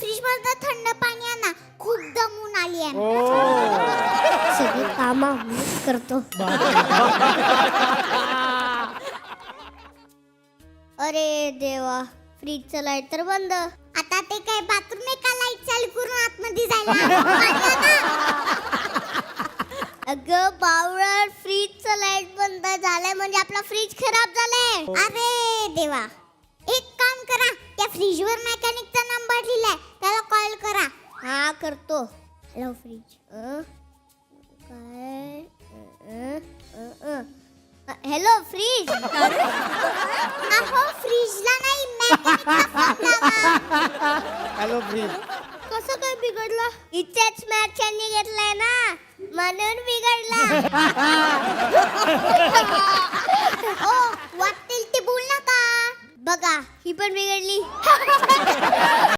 Fridge मधनं थंड पाणी आणा, खूप दमून आली आहे. सगळी कामं मीच करतो. अरे देवा, फ्रीजचं लाईट तर बंद. आता ते काय बाथरूम आहे का लाईट चालू करून आतमध्ये जायला? पाणी आणा. अगं बावळट, फ्रीजचं लाईट बंद झालंय म्हणजे आपला फ्रीज खराब झालाय. अरे देवा, एक काम करा, त्या फ्रीजवर मेकॅनिकचा नंबर लिहिलाय, त्याला कॉल करा. हा करतो. Hello fridge. काय हॅलो फ्रीज. अहो फ्रीजला नाही, मेकॅनिकला फोन लावा. Hello fridge. कसं काय बिघडलं? इथेच मॅचनी घेतलाय ना, म्हणून बिघडला. ओ वाटेल ते बोल नका. बघा, ही पण बिघडली.